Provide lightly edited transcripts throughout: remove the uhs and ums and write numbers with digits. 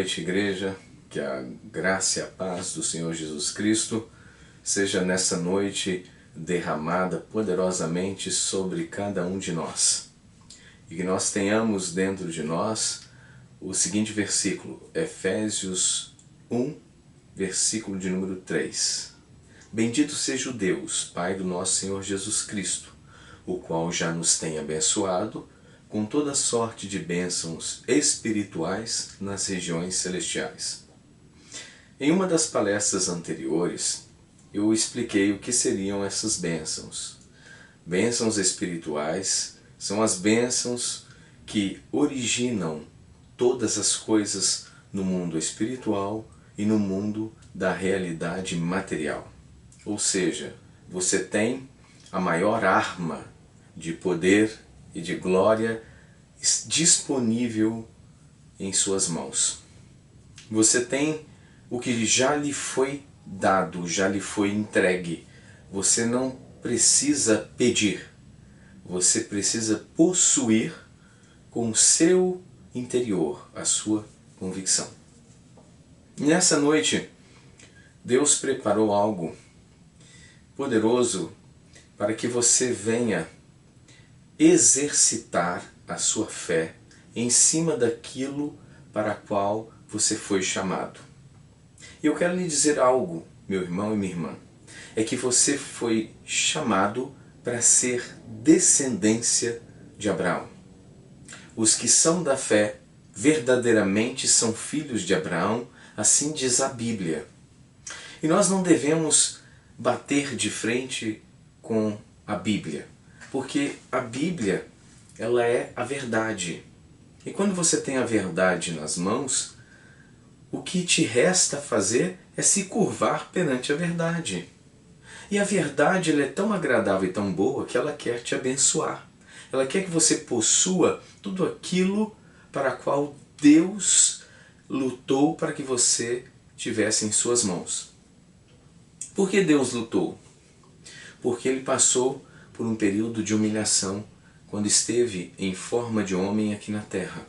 noite, igreja. Que a graça e a paz do Senhor Jesus Cristo seja nessa noite derramada poderosamente sobre cada um de nós. E que nós tenhamos dentro de nós o seguinte versículo, Efésios 1, versículo de número 3. Bendito seja o Deus, Pai do nosso Senhor Jesus Cristo, o qual já nos tem abençoado com toda sorte de bênçãos espirituais nas regiões celestiais. Em uma das palestras anteriores, eu expliquei o que seriam essas bênçãos. Bênçãos espirituais são as bênçãos que originam todas as coisas no mundo espiritual e no mundo da realidade material. Ou seja, você tem a maior arma de poder e de glória disponível em suas mãos. Você tem o que já lhe foi dado, já lhe foi entregue. Você não precisa pedir, você precisa possuir com o seu interior a sua convicção. Nessa noite, Deus preparou algo poderoso para que você venha exercitar a sua fé em cima daquilo para a qual você foi chamado. E eu quero lhe dizer algo, meu irmão e minha irmã, é que você foi chamado para ser descendência de Abraão. Os que são da fé verdadeiramente são filhos de Abraão, assim diz a Bíblia. E nós não devemos bater de frente com a Bíblia, porque a Bíblia, ela é a verdade. E quando você tem a verdade nas mãos, o que te resta fazer é se curvar perante a verdade. E a verdade, ela é tão agradável e tão boa que ela quer te abençoar. Ela quer que você possua tudo aquilo para a qual Deus lutou para que você tivesse em suas mãos. Por que Deus lutou? Porque Ele passou por um período de humilhação quando esteve em forma de homem aqui na terra.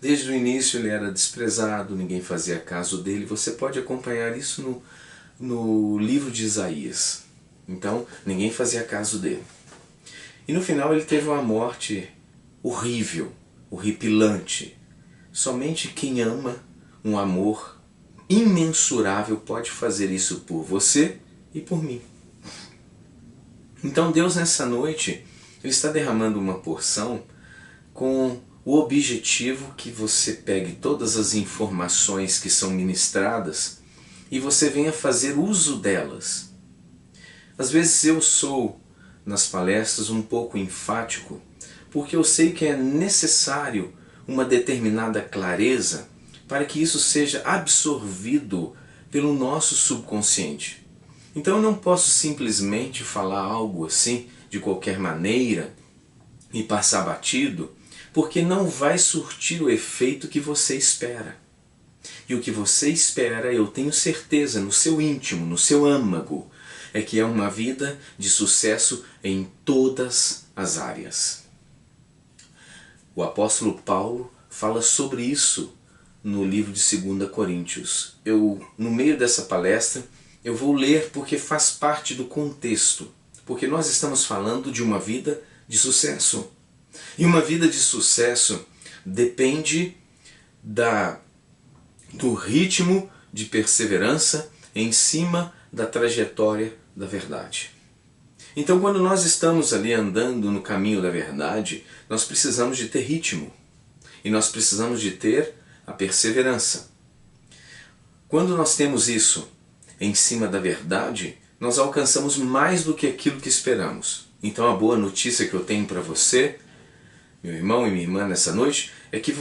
Desde o início ele era desprezado, ninguém fazia caso dele. Você pode acompanhar isso no livro de Isaías. Então, ninguém fazia caso dele. E no final ele teve uma morte horrível, horripilante. Somente quem ama um amor imensurável pode fazer isso por você e por mim. Então Deus nessa noite, Ele está derramando uma porção com o objetivo que você pegue todas as informações que são ministradas e você venha fazer uso delas. Às vezes eu sou, nas palestras, um pouco enfático, porque eu sei que é necessário uma determinada clareza para que isso seja absorvido pelo nosso subconsciente. Então eu não posso simplesmente falar algo assim, de qualquer maneira, e passar batido, porque não vai surtir o efeito que você espera. E o que você espera, eu tenho certeza, no seu íntimo, no seu âmago, é que é uma vida de sucesso em todas as áreas. O apóstolo Paulo fala sobre isso no livro de 2 Coríntios. No meio dessa palestra, eu vou ler porque faz parte do contexto. Porque nós estamos falando de uma vida de sucesso. E uma vida de sucesso depende do ritmo de perseverança em cima da trajetória da verdade. Então, quando nós estamos ali andando no caminho da verdade, nós precisamos de ter ritmo. E nós precisamos de ter a perseverança. Quando nós temos isso em cima da verdade, nós alcançamos mais do que aquilo que esperamos. Então a boa notícia que eu tenho para você, meu irmão e minha irmã, nessa noite, é que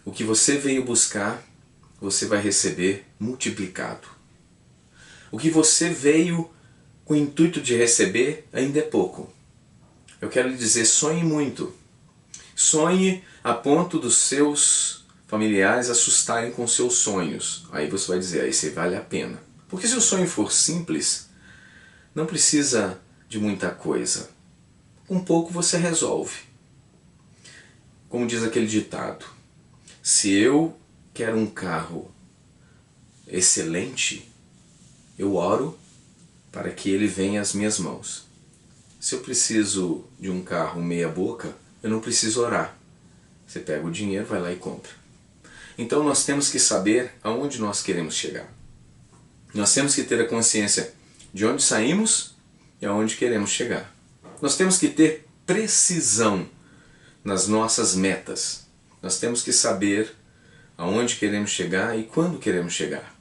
o que você veio buscar, você vai receber multiplicado. O que você veio com o intuito de receber ainda é pouco. Eu quero lhe dizer, sonhe muito. Sonhe a ponto dos seus familiares assustarem com seus sonhos. Aí você vai dizer, aí você vale a pena. Porque se o sonho for simples, não precisa de muita coisa. Um pouco você resolve. Como diz aquele ditado, se eu quero um carro excelente, eu oro para que ele venha às minhas mãos. Se eu preciso de um carro meia boca, eu não preciso orar. Você pega o dinheiro, vai lá e compra. Então nós temos que saber aonde nós queremos chegar. Nós temos que ter a consciência de onde saímos e aonde queremos chegar. Nós temos que ter precisão nas nossas metas. Nós temos que saber aonde queremos chegar e quando queremos chegar.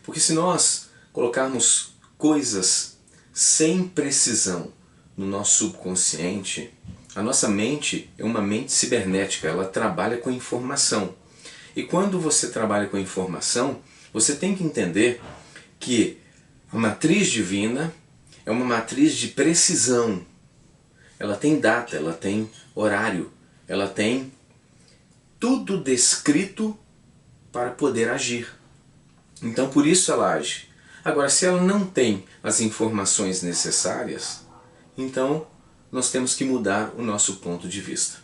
Porque se nós colocarmos coisas sem precisão no nosso subconsciente, a nossa mente é uma mente cibernética, ela trabalha com informação. E quando você trabalha com informação, você tem que entender que a matriz divina é uma matriz de precisão. Ela tem data, ela tem horário, ela tem tudo descrito para poder agir. Então por isso ela age. Agora, se ela não tem as informações necessárias, então nós temos que mudar o nosso ponto de vista.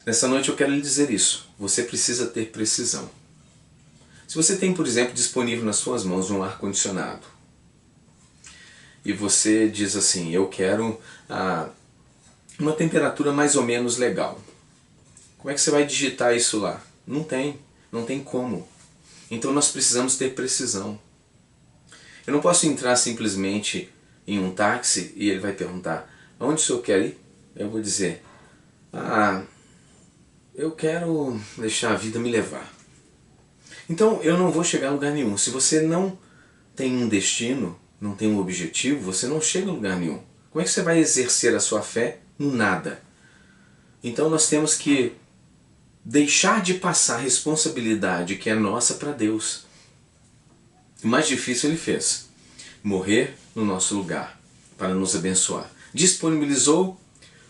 Nessa noite eu quero lhe dizer isso. Você precisa ter precisão. Se você tem, por exemplo, disponível nas suas mãos um ar-condicionado, e você diz assim, eu quero uma temperatura mais ou menos legal. Como é que você vai digitar isso lá? Não tem como. Então nós precisamos ter precisão. Eu não posso entrar simplesmente em um táxi e ele vai perguntar, aonde o senhor quer ir? Eu vou dizer, eu quero deixar a vida me levar. Então eu não vou chegar a lugar nenhum. Se você não tem um destino, não tem um objetivo, você não chega a lugar nenhum. Como é que você vai exercer a sua fé no nada? Então nós temos que deixar de passar a responsabilidade que é nossa para Deus. O mais difícil ele fez, morrer no nosso lugar, para nos abençoar. Disponibilizou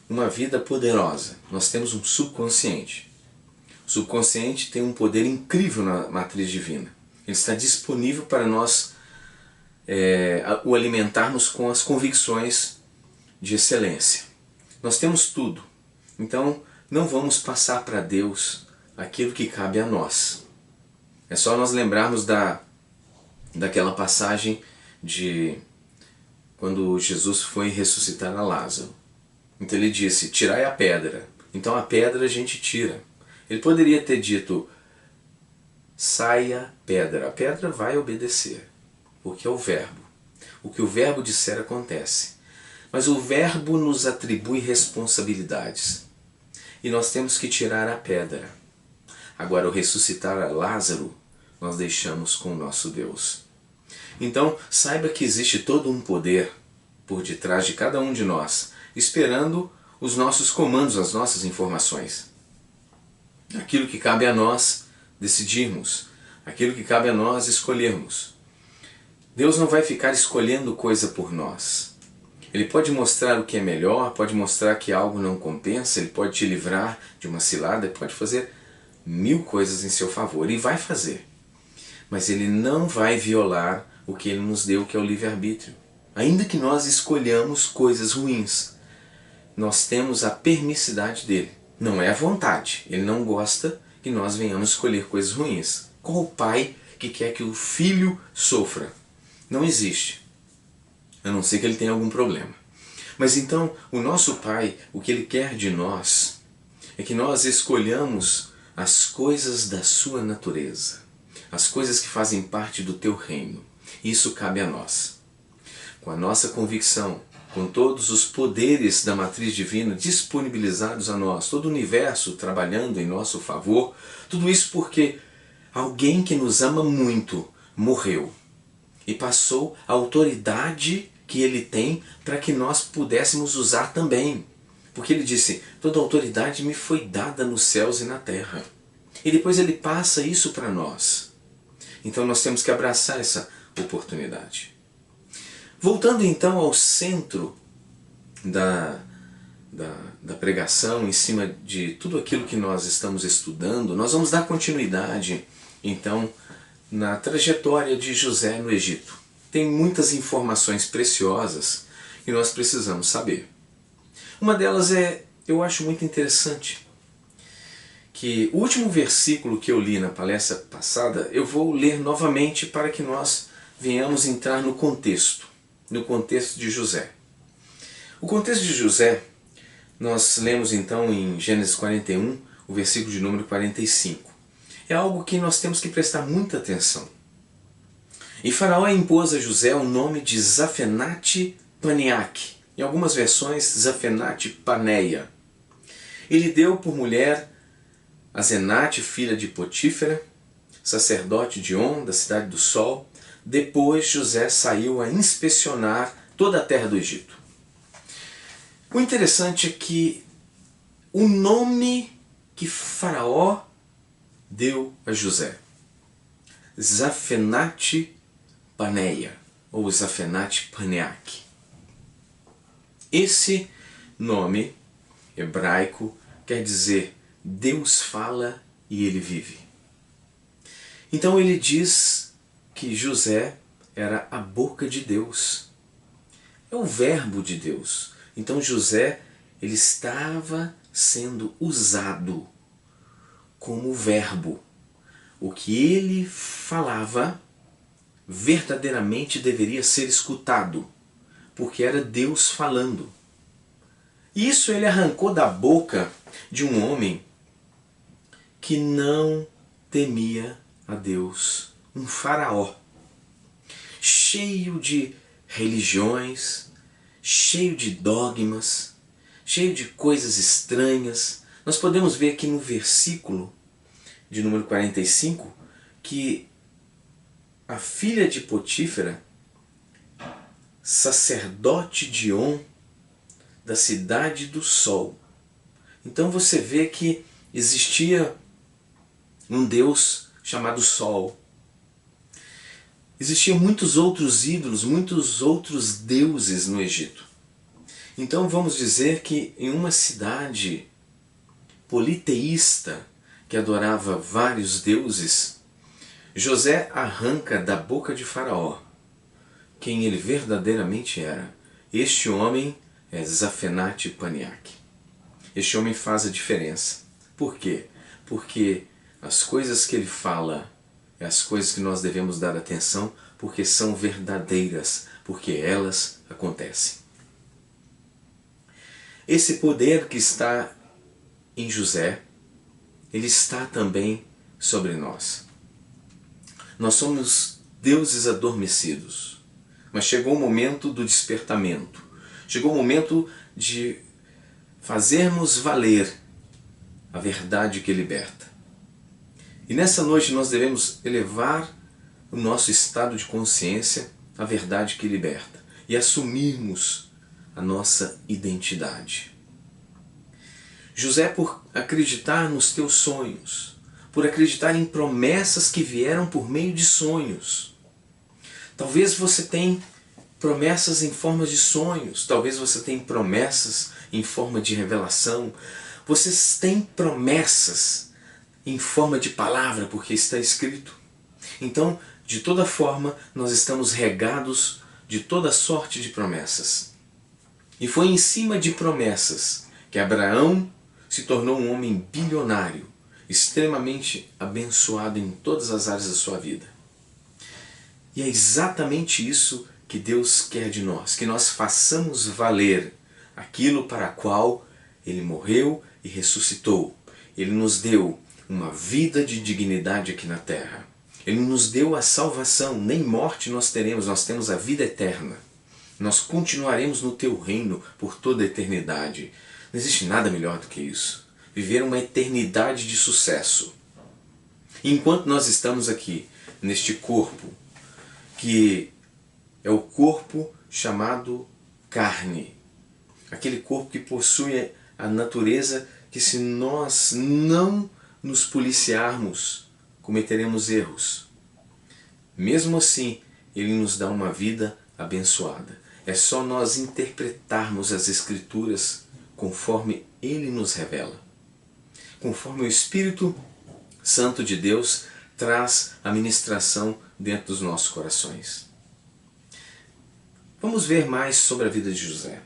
uma vida poderosa. Nós temos um subconsciente. O subconsciente tem um poder incrível na matriz divina. Ele está disponível para nós o alimentarmos com as convicções de excelência. Nós temos tudo. Então não vamos passar para Deus aquilo que cabe a nós. É só nós lembrarmos daquela passagem de quando Jesus foi ressuscitar a Lázaro. Então ele disse, tirai a pedra. Então a pedra a gente tira. Ele poderia ter dito, saia pedra. A pedra vai obedecer, porque é o verbo. O que o verbo disser acontece. Mas o verbo nos atribui responsabilidades. E nós temos que tirar a pedra. Agora, o ressuscitar a Lázaro, nós deixamos com o nosso Deus. Então, saiba que existe todo um poder por detrás de cada um de nós, esperando os nossos comandos, as nossas informações. Aquilo que cabe a nós decidirmos, aquilo que cabe a nós escolhermos. Deus não vai ficar escolhendo coisa por nós. Ele pode mostrar o que é melhor, pode mostrar que algo não compensa, ele pode te livrar de uma cilada, ele pode fazer 1000 coisas em seu favor, e vai fazer. Mas ele não vai violar o que ele nos deu, que é o livre-arbítrio. Ainda que nós escolhamos coisas ruins, nós temos a permissidade dele. Não é a vontade. Ele não gosta que nós venhamos escolher coisas ruins. Qual o pai que quer que o filho sofra? Não existe. A não ser que ele tenha algum problema. Mas então, o nosso pai, o que ele quer de nós, é que nós escolhamos as coisas da sua natureza. As coisas que fazem parte do teu reino. Isso cabe a nós. Com a nossa convicção, com todos os poderes da matriz divina disponibilizados a nós, todo o universo trabalhando em nosso favor, tudo isso porque alguém que nos ama muito morreu e passou a autoridade que ele tem para que nós pudéssemos usar também. Porque ele disse, toda autoridade me foi dada nos céus e na terra. E depois ele passa isso para nós. Então nós temos que abraçar essa oportunidade. Voltando então ao centro da pregação, em cima de tudo aquilo que nós estamos estudando, nós vamos dar continuidade então na trajetória de José no Egito. Tem muitas informações preciosas que nós precisamos saber. Uma delas eu acho muito interessante, que o último versículo que eu li na palestra passada, eu vou ler novamente para que nós venhamos entrar no contexto de José. O contexto de José, nós lemos então em Gênesis 41, o versículo de número 45. É algo que nós temos que prestar muita atenção. E Faraó impôs a José o nome de Zafenate Paneaque, em algumas versões Zafenate Paneia. Ele deu por mulher Asenate, filha de Potífera, sacerdote de On, da cidade do Sol. Depois José saiu a inspecionar toda a terra do Egito. O interessante é que o nome que Faraó deu a José, Zafenate Paneia, ou Zafenate Paneaque. Esse nome hebraico quer dizer Deus fala e ele vive. Então ele diz que José era a boca de Deus. É o verbo de Deus. Então José, ele estava sendo usado como verbo. O que ele falava verdadeiramente deveria ser escutado, porque era Deus falando. E isso ele arrancou da boca de um homem que não temia a Deus, um faraó, cheio de religiões, cheio de dogmas, cheio de coisas estranhas. Nós podemos ver aqui no versículo de número 45 que a filha de Potífera, sacerdote de On, da cidade do Sol. Então você vê que existia um Deus chamado Sol. Existiam muitos outros ídolos, muitos outros deuses no Egito. Então vamos dizer que em uma cidade politeísta, que adorava vários deuses, José arranca da boca de Faraó quem ele verdadeiramente era. Este homem é Zafenate Paneaque. Este homem faz a diferença. Por quê? Porque as coisas que ele fala é as coisas que nós devemos dar atenção, porque são verdadeiras, porque elas acontecem. Esse poder que está em José, ele está também sobre nós. Nós somos deuses adormecidos, mas chegou o momento do despertamento. Chegou o momento de fazermos valer a verdade que liberta. E nessa noite nós devemos elevar o nosso estado de consciência à verdade que liberta e assumirmos a nossa identidade. José, por acreditar nos teus sonhos, por acreditar em promessas que vieram por meio de sonhos. Talvez você tenha promessas em forma de sonhos, talvez você tenha promessas em forma de revelação. Vocês têm promessas em forma de palavra, porque está escrito. Então, de toda forma, nós estamos regados de toda sorte de promessas. E foi em cima de promessas que Abraão se tornou um homem bilionário, extremamente abençoado em todas as áreas da sua vida. E é exatamente isso que Deus quer de nós, que nós façamos valer aquilo para o qual Ele morreu e ressuscitou. Ele nos deu uma vida de dignidade aqui na terra. Ele nos deu a salvação, nem morte nós teremos, nós temos a vida eterna. Nós continuaremos no teu reino por toda a eternidade. Não existe nada melhor do que isso. Viver uma eternidade de sucesso. Enquanto nós estamos aqui, neste corpo, que é o corpo chamado carne, aquele corpo que possui a natureza que, se nós não nos policiarmos, cometeremos erros. Mesmo assim, Ele nos dá uma vida abençoada. É só nós interpretarmos as Escrituras conforme Ele nos revela. Conforme o Espírito Santo de Deus traz a ministração dentro dos nossos corações. Vamos ver mais sobre a vida de José.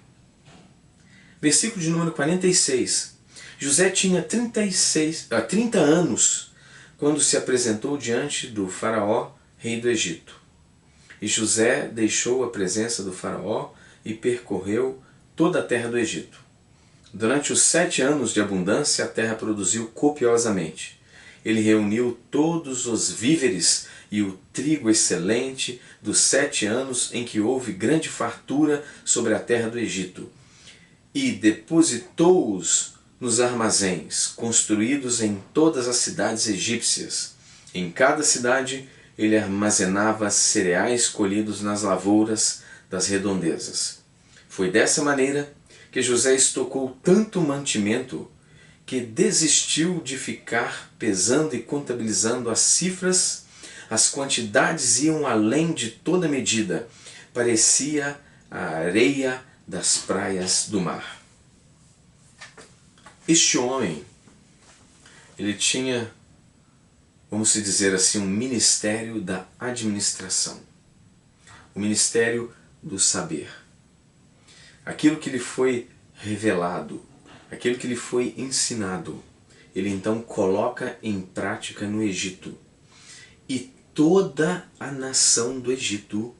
Versículo de número 46. José tinha 30 anos quando se apresentou diante do faraó, rei do Egito. E José deixou a presença do faraó e percorreu toda a terra do Egito. Durante os 7 anos de abundância, a terra produziu copiosamente. Ele reuniu todos os víveres e o trigo excelente dos 7 anos em que houve grande fartura sobre a terra do Egito, e depositou-os nos armazéns, construídos em todas as cidades egípcias. Em cada cidade, ele armazenava cereais colhidos nas lavouras das redondezas. Foi dessa maneira que José estocou tanto mantimento que desistiu de ficar pesando e contabilizando as cifras. As quantidades iam além de toda medida. Parecia a areia das praias do mar. Este homem, ele tinha, vamos dizer assim, um ministério da administração, o ministério do saber. Aquilo que lhe foi revelado, aquilo que lhe foi ensinado, ele então coloca em prática no Egito. E toda a nação do Egito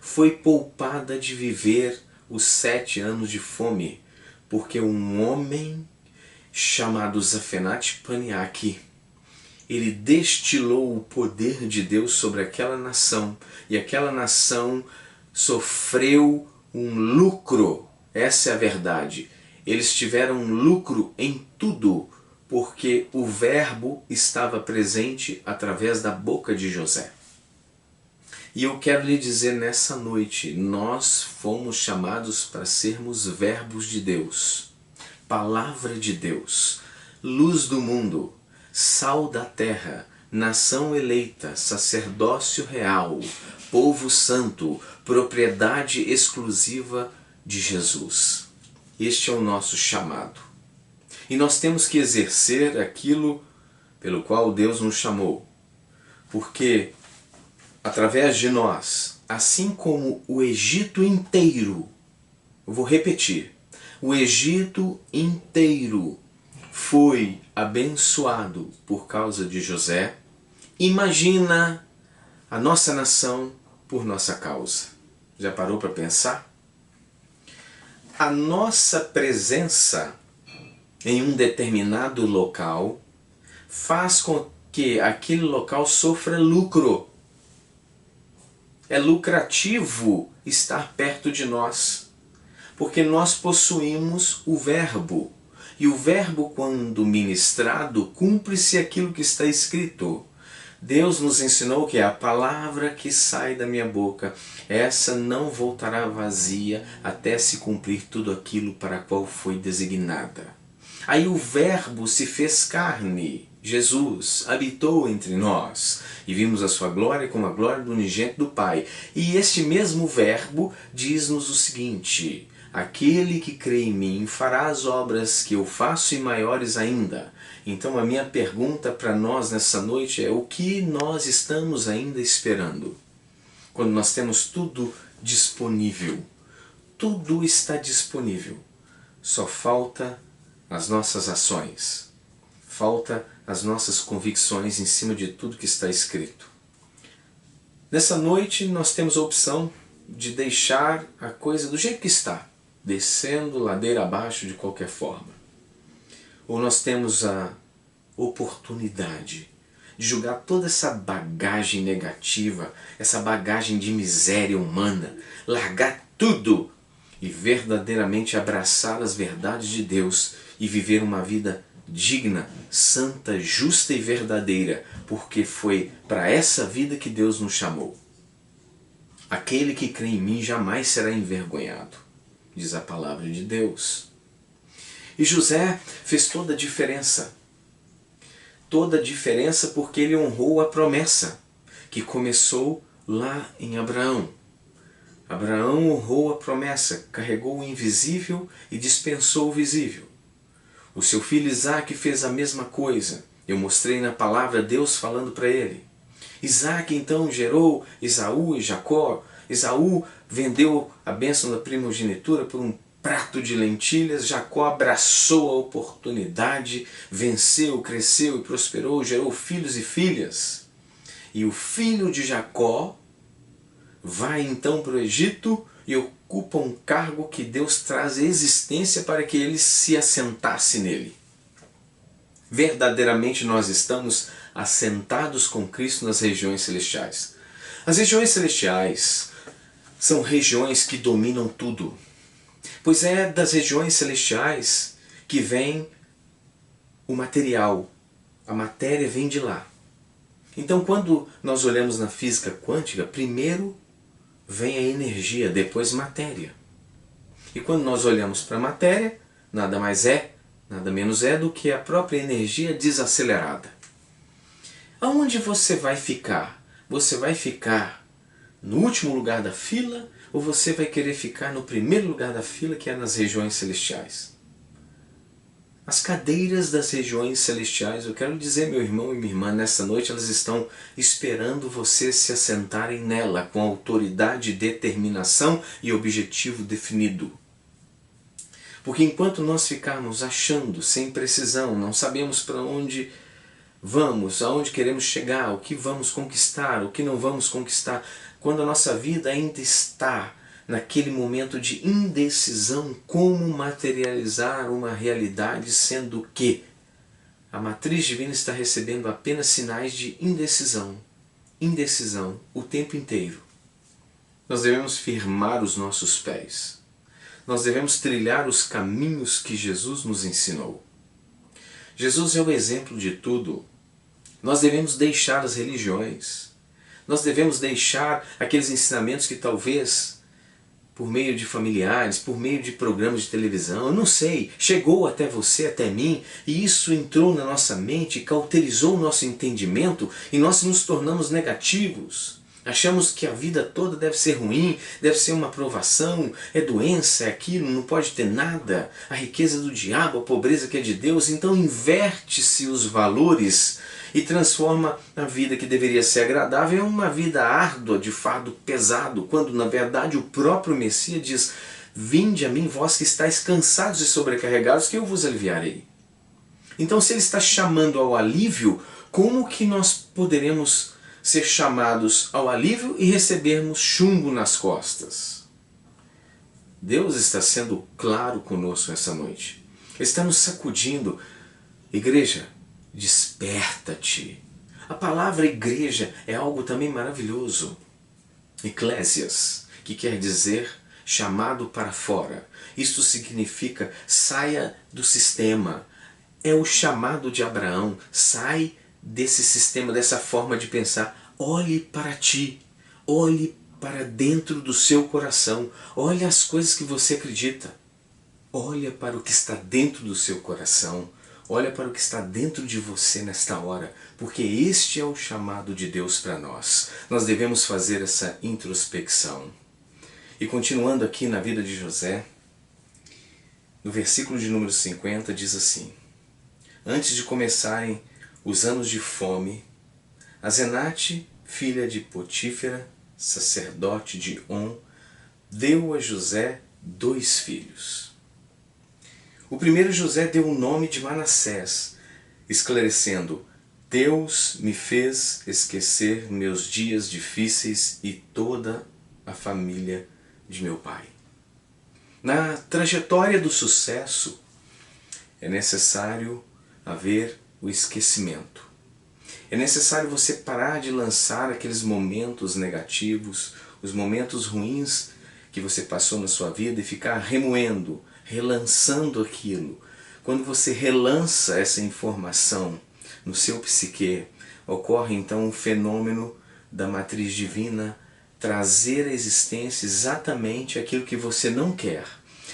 foi poupada de viver os 7 anos de fome, porque um homem chamado Zafenat Paneach, ele destilou o poder de Deus sobre aquela nação, e aquela nação sofreu um lucro. Essa é a verdade. Eles tiveram lucro em tudo, porque o verbo estava presente através da boca de José. E eu quero lhe dizer nessa noite, nós fomos chamados para sermos verbos de Deus, palavra de Deus, luz do mundo, sal da terra, nação eleita, sacerdócio real, povo santo, propriedade exclusiva de Jesus. Este é o nosso chamado. E nós temos que exercer aquilo pelo qual Deus nos chamou. Porque, através de nós, assim como o Egito inteiro, eu vou repetir, o Egito inteiro foi abençoado por causa de José, imagina a nossa nação por nossa causa. Já parou para pensar? A nossa presença em um determinado local faz com que aquele local sofra lucro. É lucrativo estar perto de nós, porque nós possuímos o verbo. E o verbo, quando ministrado, cumpre-se aquilo que está escrito. Deus nos ensinou que a palavra que sai da minha boca, essa não voltará vazia até se cumprir tudo aquilo para a qual foi designada. Aí o verbo se fez carne, Jesus habitou entre nós, e vimos a sua glória como a glória do unigênito do Pai. E este mesmo verbo diz-nos o seguinte: aquele que crê em mim fará as obras que eu faço e maiores ainda. Então a minha pergunta para nós nessa noite é: o que nós estamos ainda esperando? Quando nós temos tudo disponível. Tudo está disponível. Só falta as nossas ações. Falta as nossas convicções em cima de tudo que está escrito. Nessa noite nós temos a opção de deixar a coisa do jeito que está, descendo ladeira abaixo de qualquer forma. Ou nós temos a oportunidade de jogar toda essa bagagem negativa, essa bagagem de miséria humana, largar tudo e verdadeiramente abraçar as verdades de Deus e viver uma vida digna, santa, justa e verdadeira, porque foi para essa vida que Deus nos chamou. Aquele que crê em mim jamais será envergonhado, diz a palavra de Deus. E José fez toda a diferença. Toda a diferença porque ele honrou a promessa que começou lá em Abraão. Abraão honrou a promessa, carregou o invisível e dispensou o visível. O seu filho Isaque fez a mesma coisa. Eu mostrei na palavra Deus falando para ele. Isaque então gerou Esaú e Jacó. Esaú vendeu a bênção da primogenitura por um prato de lentilhas, Jacó abraçou a oportunidade, venceu, cresceu e prosperou, gerou filhos e filhas. E o filho de Jacó vai então para o Egito e ocupa um cargo que Deus traz à existência para que ele se assentasse nele. Verdadeiramente nós estamos assentados com Cristo nas regiões celestiais. As regiões celestiais são regiões que dominam tudo, pois é das regiões celestiais que vem o material, a matéria vem de lá. Então quando nós olhamos na física quântica, primeiro vem a energia, depois matéria. E quando nós olhamos para a matéria, nada mais é, nada menos é do que a própria energia desacelerada. Aonde você vai ficar? Você vai ficar no último lugar da fila ou você vai querer ficar no primeiro lugar da fila, que é nas regiões celestiais? As cadeiras das regiões celestiais, eu quero dizer, meu irmão e minha irmã, nessa noite elas estão esperando você se assentarem nela com autoridade, determinação e objetivo definido. Porque enquanto nós ficarmos achando, sem precisão, não sabemos para onde vamos, aonde queremos chegar, o que vamos conquistar, o que não vamos conquistar, quando a nossa vida ainda está naquele momento de indecisão, como materializar uma realidade, sendo que a matriz divina está recebendo apenas sinais de indecisão, o tempo inteiro. Nós devemos firmar os nossos pés. Nós devemos trilhar os caminhos que Jesus nos ensinou. Jesus é o exemplo de tudo. Nós devemos deixar as religiões. Nós devemos deixar aqueles ensinamentos que talvez, por meio de familiares, por meio de programas de televisão, eu não sei, chegou até você, até mim, e isso entrou na nossa mente, cauterizou o nosso entendimento, e nós nos tornamos negativos. Achamos que a vida toda deve ser ruim, deve ser uma provação, é doença, é aquilo, não pode ter nada, a riqueza do diabo, a pobreza que é de Deus. Então inverte-se os valores e transforma a vida que deveria ser agradável em uma vida árdua, de fardo pesado, quando na verdade o próprio Messias diz: vinde a mim, vós que estáis cansados e sobrecarregados, que eu vos aliviarei. Então se ele está chamando ao alívio, como que nós poderemos ser chamados ao alívio e recebermos chumbo nas costas? Deus está sendo claro conosco essa noite. Ele está nos sacudindo. Igreja, desperta-te. A palavra igreja é algo também maravilhoso. Eclésias, que quer dizer chamado para fora. Isto significa saia do sistema. É o chamado de Abraão. Sai desse sistema, dessa forma de pensar. Olhe para ti, olhe para dentro do seu coração, olhe as coisas que você acredita, olha para o que está dentro do seu coração, olha para o que está dentro de você nesta hora, porque este é o chamado de Deus para nós. Nós devemos fazer essa introspecção. E continuando aqui na vida de José, no versículo de número 50 diz assim: antes de começarem os anos de fome, Asenate, filha de Potífera, sacerdote de On, deu a José 2 filhos. O primeiro José deu o nome de Manassés, esclarecendo: Deus me fez esquecer meus dias difíceis e toda a família de meu pai. Na trajetória do sucesso é necessário haver o esquecimento. É necessário você parar de lançar aqueles momentos negativos, os momentos ruins que você passou na sua vida e ficar remoendo, relançando aquilo. Quando você relança essa informação no seu psique, ocorre então um fenômeno da matriz divina trazer à existência exatamente aquilo que você não quer.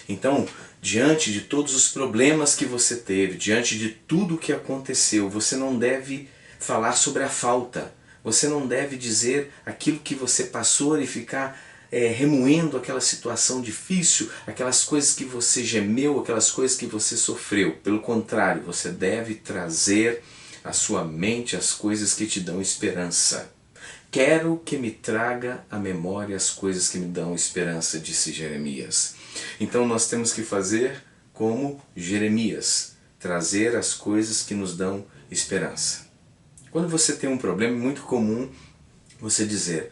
Então, diante de todos os problemas que você teve, diante de tudo o que aconteceu, você não deve falar sobre a falta, você não deve dizer aquilo que você passou e ficar remoendo aquela situação difícil, aquelas coisas que você gemeu, aquelas coisas que você sofreu. Pelo contrário, você deve trazer à sua mente as coisas que te dão esperança. Quero que me traga à memória as coisas que me dão esperança, disse Jeremias. Então nós temos que fazer como Jeremias, trazer as coisas que nos dão esperança. Quando você tem um problema, é muito comum você dizer,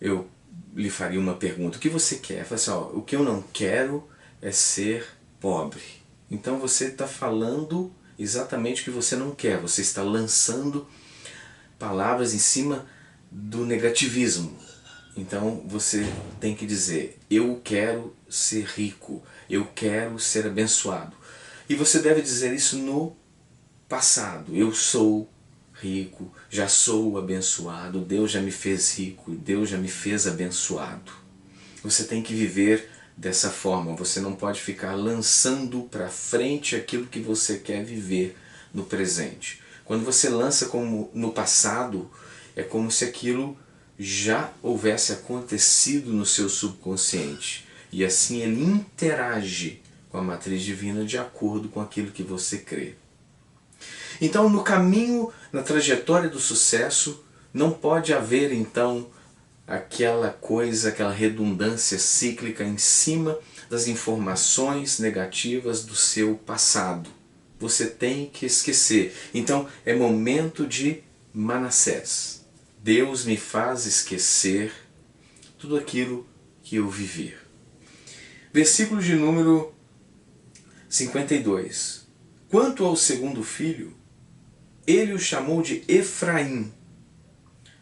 eu lhe faria uma pergunta, o que você quer? Fala assim, ó, o que eu não quero é ser pobre. Então você está falando exatamente o que você não quer, você está lançando palavras em cima do negativismo. Então você tem que dizer, eu quero ser rico, eu quero ser abençoado. E você deve dizer isso no passado, eu sou rico, já sou abençoado, Deus já me fez rico, Deus já me fez abençoado. Você tem que viver dessa forma, você não pode ficar lançando para frente aquilo que você quer viver no presente. Quando você lança como no passado, é como se aquilo já houvesse acontecido no seu subconsciente. E assim ele interage com a matriz divina de acordo com aquilo que você crê. Então no caminho, na trajetória do sucesso, não pode haver então aquela coisa, aquela redundância cíclica em cima das informações negativas do seu passado. Você tem que esquecer. Então é momento de Manassés. Deus me faz esquecer tudo aquilo que eu vivi. Versículo de número 52. Quanto ao segundo filho, ele o chamou de Efraim,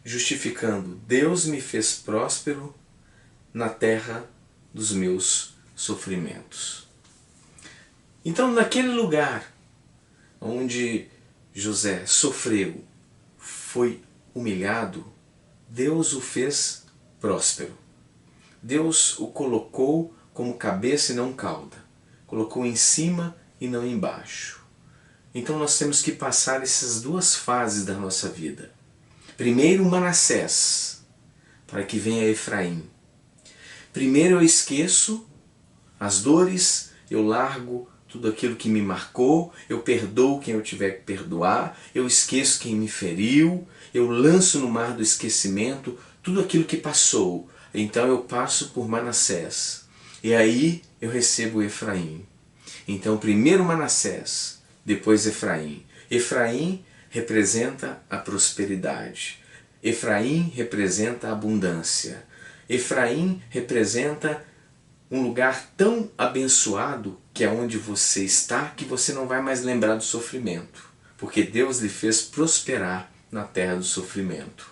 justificando, Deus me fez próspero na terra dos meus sofrimentos. Então naquele lugar onde José sofreu, foi humilhado, Deus o fez próspero. Deus o colocou como cabeça e não cauda. Colocou em cima e não embaixo. Então nós temos que passar essas duas fases da nossa vida. Primeiro Manassés, para que venha Efraim. Primeiro eu esqueço as dores, eu largo tudo aquilo que me marcou, eu perdoo quem eu tiver que perdoar, eu esqueço quem me feriu, eu lanço no mar do esquecimento tudo aquilo que passou. Então eu passo por Manassés. E aí eu recebo Efraim. Então primeiro Manassés, depois Efraim. Efraim representa a prosperidade. Efraim representa a abundância. Efraim representa um lugar tão abençoado que é onde você está, que você não vai mais lembrar do sofrimento, porque Deus lhe fez prosperar na terra do sofrimento.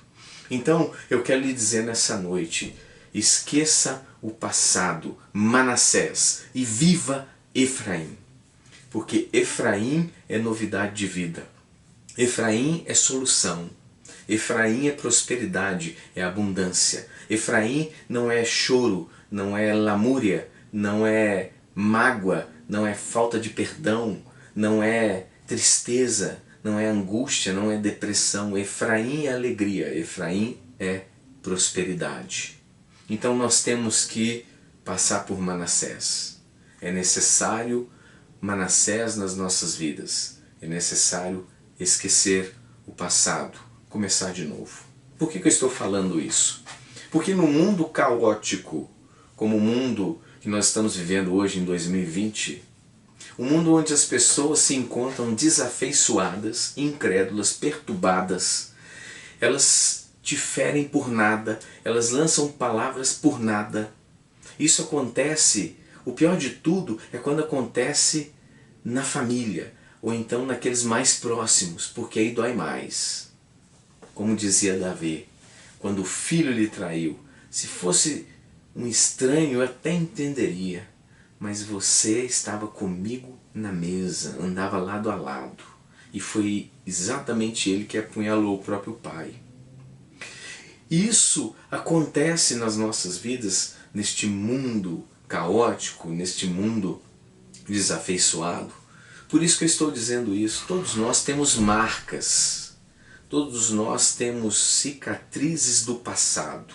Então eu quero lhe dizer nessa noite, esqueça o passado, Manassés, e viva Efraim, porque Efraim é novidade de vida, Efraim é solução, Efraim é prosperidade, é abundância. Efraim não é choro, não é lamúria, não é mágoa, não é falta de perdão, não é tristeza, não é angústia, não é depressão. Efraim é alegria, Efraim é prosperidade. Então nós temos que passar por Manassés. É necessário Manassés nas nossas vidas. É necessário esquecer o passado, começar de novo. Por que eu estou falando isso? Porque no mundo caótico, como o mundo que nós estamos vivendo hoje em 2020, um mundo onde as pessoas se encontram desafeiçoadas, incrédulas, perturbadas, elas diferem por nada, elas lançam palavras por nada. Isso acontece, o pior de tudo é quando acontece na família, ou então naqueles mais próximos, porque aí dói mais. Como dizia Davi, quando o filho lhe traiu, se fosse um estranho eu até entenderia, mas você estava comigo na mesa, andava lado a lado, e foi exatamente ele que apunhalou o próprio pai. Isso acontece nas nossas vidas, neste mundo caótico, neste mundo desafeiçoado. Por isso que eu estou dizendo isso, todos nós temos marcas, todos nós temos cicatrizes do passado,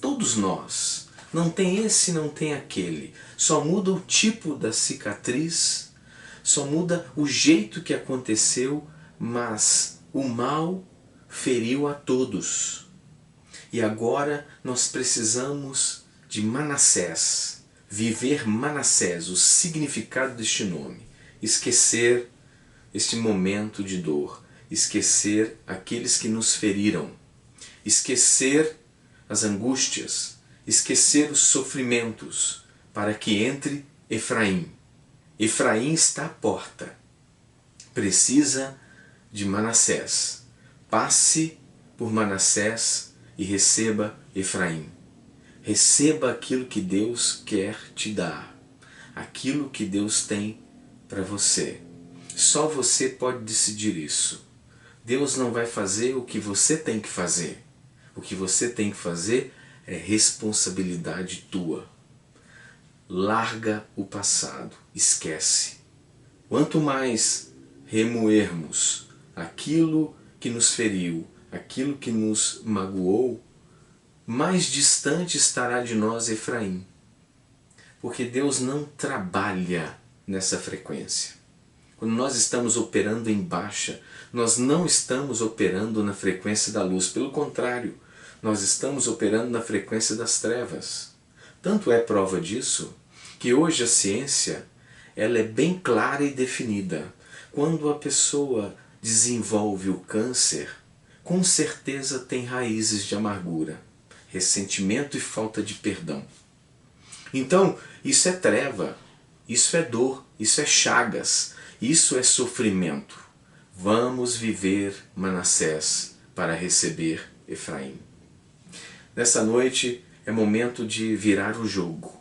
todos nós. Não tem esse, não tem aquele. Só muda o tipo da cicatriz, só muda o jeito que aconteceu, mas o mal feriu a todos. E agora nós precisamos de Manassés. viver Manassés, o significado deste nome, esquecer este momento de dor, esquecer aqueles que nos feriram, esquecer as angústias, esquecer os sofrimentos, para que entre Efraim. Efraim está à porta, precisa de Manassés. Passe por Manassés e receba Efraim. Receba aquilo que Deus quer te dar, aquilo que Deus tem para você. Só você pode decidir isso. Deus não vai fazer o que você tem que fazer. O que você tem que fazer é responsabilidade tua. Larga o passado, esquece. Quanto mais remoermos aquilo que nos feriu, aquilo que nos magoou, mais distante estará de nós Efraim. Porque Deus não trabalha nessa frequência. Quando nós estamos operando em baixa, nós não estamos operando na frequência da luz. Pelo contrário, nós estamos operando na frequência das trevas. Tanto é prova disso que hoje a ciência ela é bem clara e definida. Quando a pessoa desenvolve o câncer, com certeza tem raízes de amargura, ressentimento e falta de perdão. Então, isso é treva, isso é dor, isso é chagas, isso é sofrimento. Vamos viver Manassés para receber Efraim. Nessa noite é momento de virar o jogo.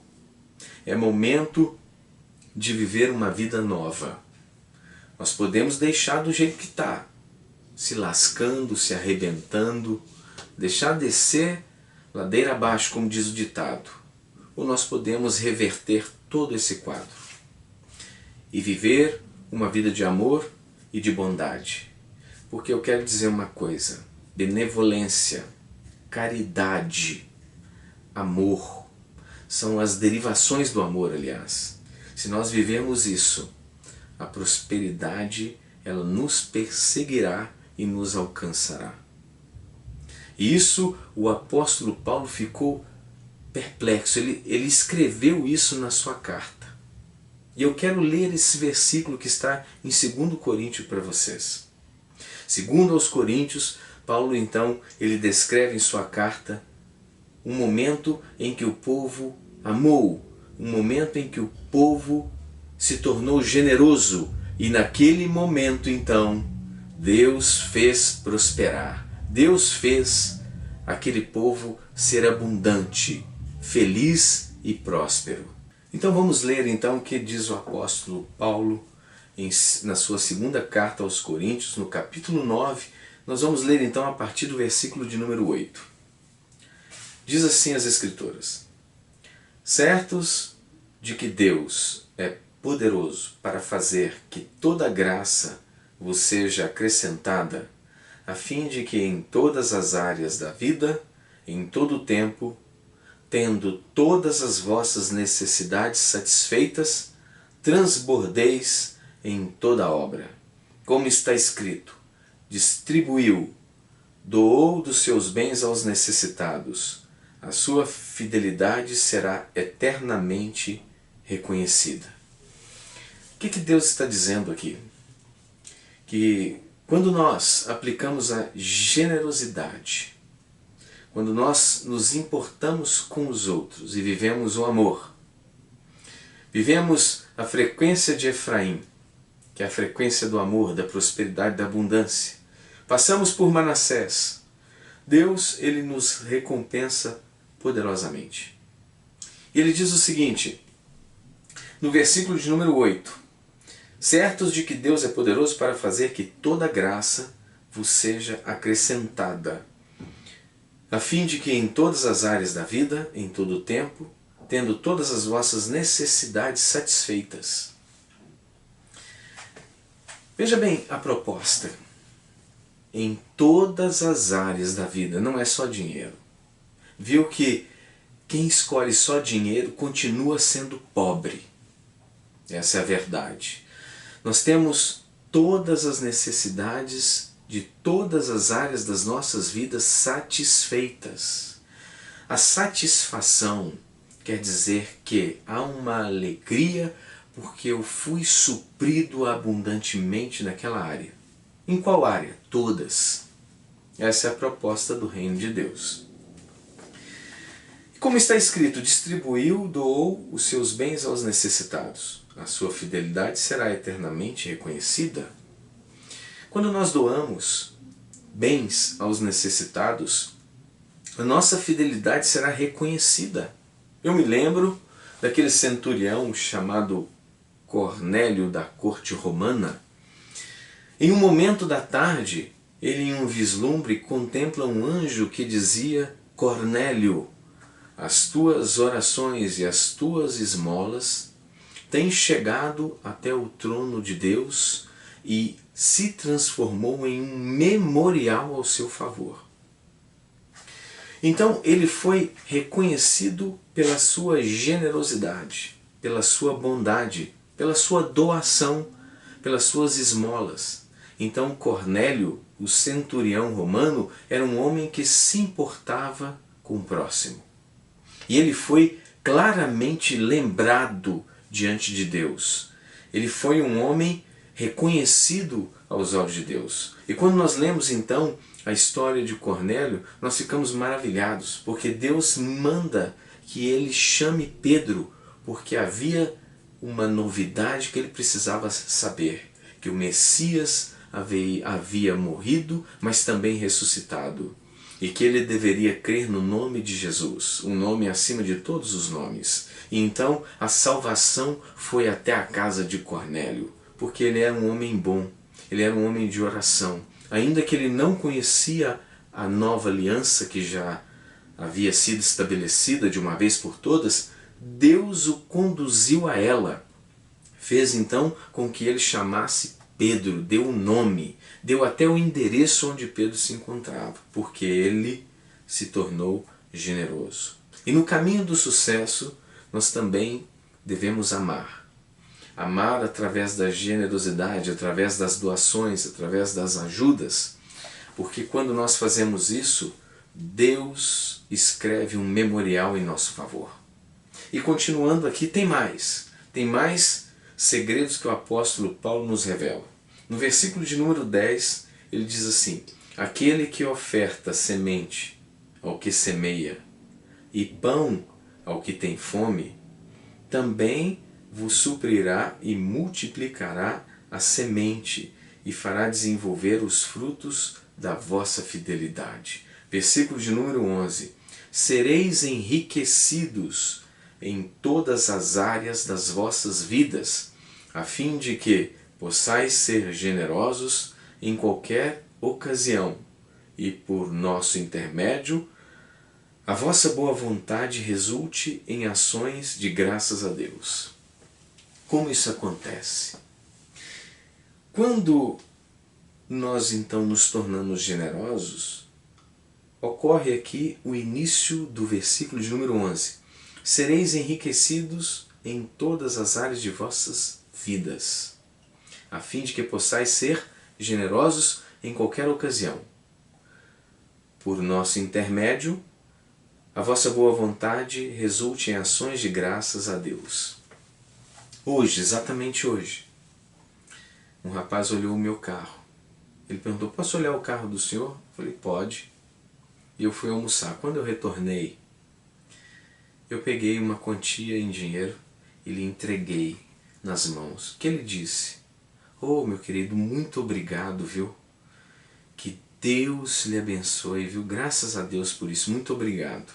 É momento de viver uma vida nova. Nós podemos deixar do jeito que está, se lascando, se arrebentando, deixar descer ladeira abaixo, como diz o ditado. Ou nós podemos reverter todo esse quadro e viver uma vida de amor e de bondade. Porque eu quero dizer uma coisa: benevolência, caridade, amor, são as derivações do amor, aliás. Se nós vivemos isso, a prosperidade ela nos perseguirá e nos alcançará. E isso o apóstolo Paulo ficou perplexo, ele escreveu isso na sua carta. E eu quero ler esse versículo que está em 2 Coríntios para vocês. Segundo aos Coríntios, Paulo então, ele descreve em sua carta um momento em que o povo amou, um momento em que o povo se tornou generoso, e naquele momento então, Deus fez prosperar. Deus fez aquele povo ser abundante, feliz e próspero. Então vamos ler então o que diz o apóstolo Paulo na sua segunda carta aos Coríntios, no capítulo 9. Nós vamos ler então a partir do versículo de número 8. Diz assim as Escrituras: certos de que Deus é poderoso para fazer que toda graça vos seja acrescentada, a fim de que em todas as áreas da vida, em todo o tempo, tendo todas as vossas necessidades satisfeitas, transbordeis em toda obra. Como está escrito: distribuiu, doou dos seus bens aos necessitados, a sua fidelidade será eternamente reconhecida. O que Deus está dizendo aqui? Que quando nós aplicamos a generosidade, quando nós nos importamos com os outros e vivemos o amor, vivemos a frequência de Efraim, que é a frequência do amor, da prosperidade, da abundância, passamos por Manassés, Deus ele nos recompensa poderosamente. E ele diz o seguinte, no versículo de número 8, certos de que Deus é poderoso para fazer que toda graça vos seja acrescentada, a fim de que em todas as áreas da vida, em todo o tempo, tendo todas as vossas necessidades satisfeitas. Veja bem a proposta. Em todas as áreas da vida, não é só dinheiro. Viu que quem escolhe só dinheiro continua sendo pobre. Essa é a verdade. Nós temos todas as necessidades de todas as áreas das nossas vidas satisfeitas. A satisfação quer dizer que há uma alegria porque eu fui suprido abundantemente naquela área. Em qual área? Todas. Essa é a proposta do reino de Deus. Como está escrito, distribuiu, doou os seus bens aos necessitados. A sua fidelidade será eternamente reconhecida. Quando nós doamos bens aos necessitados, a nossa fidelidade será reconhecida. Eu me lembro daquele centurião chamado Cornélio da corte romana. Em um momento da tarde, ele em um vislumbre contempla um anjo que dizia: Cornélio, as tuas orações e as tuas esmolas têm chegado até o trono de Deus e se transformou em um memorial ao seu favor. Então ele foi reconhecido pela sua generosidade, pela sua bondade, pela sua doação, pelas suas esmolas. Então Cornélio, o centurião romano, era um homem que se importava com o próximo. E ele foi claramente lembrado diante de Deus. Ele foi um homem reconhecido aos olhos de Deus. E quando nós lemos então a história de Cornélio, nós ficamos maravilhados, porque Deus manda que ele chame Pedro, porque havia uma novidade que ele precisava saber, que o Messias havia morrido, mas também ressuscitado, e que ele deveria crer no nome de Jesus, um nome acima de todos os nomes. E então a salvação foi até a casa de Cornélio, porque ele era um homem bom, ele era um homem de oração. Ainda que ele não conhecia a nova aliança que já havia sido estabelecida de uma vez por todas, Deus o conduziu a ela. Fez então com que ele chamasse Pedro, deu o nome, deu até o endereço onde Pedro se encontrava, porque ele se tornou generoso. E no caminho do sucesso, nós também devemos amar. Amar através da generosidade, através das doações, através das ajudas, porque quando nós fazemos isso, Deus escreve um memorial em nosso favor. E continuando aqui, tem mais segredos que o apóstolo Paulo nos revela. No versículo de número 10, ele diz assim: aquele que oferta semente ao que semeia e pão ao que tem fome, também vos suprirá e multiplicará a semente e fará desenvolver os frutos da vossa fidelidade. Versículo de número 11. Sereis enriquecidos em todas as áreas das vossas vidas, a fim de que possais ser generosos em qualquer ocasião, e por nosso intermédio a vossa boa vontade resulte em ações de graças a Deus. Como isso acontece? Quando nós então nos tornamos generosos, ocorre aqui o início do versículo de número 11. Sereis enriquecidos em todas as áreas de vossas vidas, a fim de que possais ser generosos em qualquer ocasião. Por nosso intermédio, a vossa boa vontade resulte em ações de graças a Deus. Hoje, exatamente hoje, um rapaz olhou o meu carro. Ele perguntou: posso olhar o carro do senhor? Eu falei: pode. E eu fui almoçar. Quando eu retornei, eu peguei uma quantia em dinheiro e lhe entreguei nas mãos. O que ele disse? Oh, meu querido, muito obrigado, viu? Que Deus lhe abençoe, viu? Graças a Deus por isso, muito obrigado.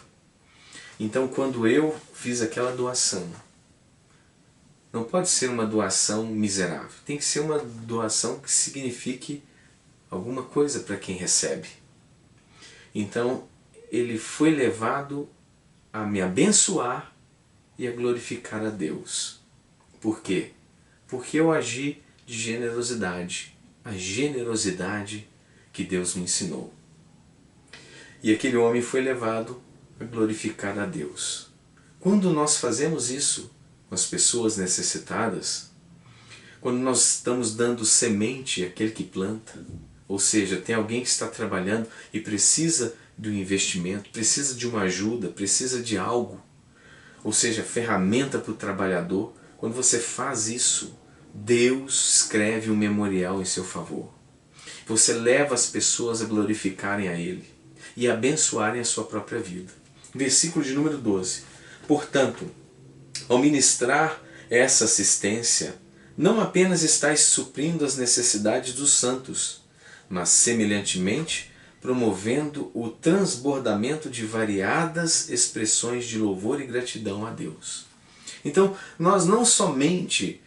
Então, quando eu fiz aquela doação, não pode ser uma doação miserável. Tem que ser uma doação que signifique alguma coisa para quem recebe. Então, ele foi levado a me abençoar e a glorificar a Deus. Por quê? Porque eu agi de generosidade, a generosidade que Deus me ensinou. E aquele homem foi levado a glorificar a Deus. Quando nós fazemos isso com as pessoas necessitadas, quando nós estamos dando semente àquele que planta, ou seja, tem alguém que está trabalhando e precisa de um investimento, precisa de uma ajuda, precisa de algo, ou seja, ferramenta para o trabalhador, quando você faz isso, Deus escreve um memorial em seu favor. Você leva as pessoas a glorificarem a Ele e abençoarem a sua própria vida. Versículo de número 12. Portanto, ao ministrar essa assistência, não apenas estáis suprindo as necessidades dos santos, mas semelhantemente promovendo o transbordamento de variadas expressões de louvor e gratidão a Deus. Então, nós não somente,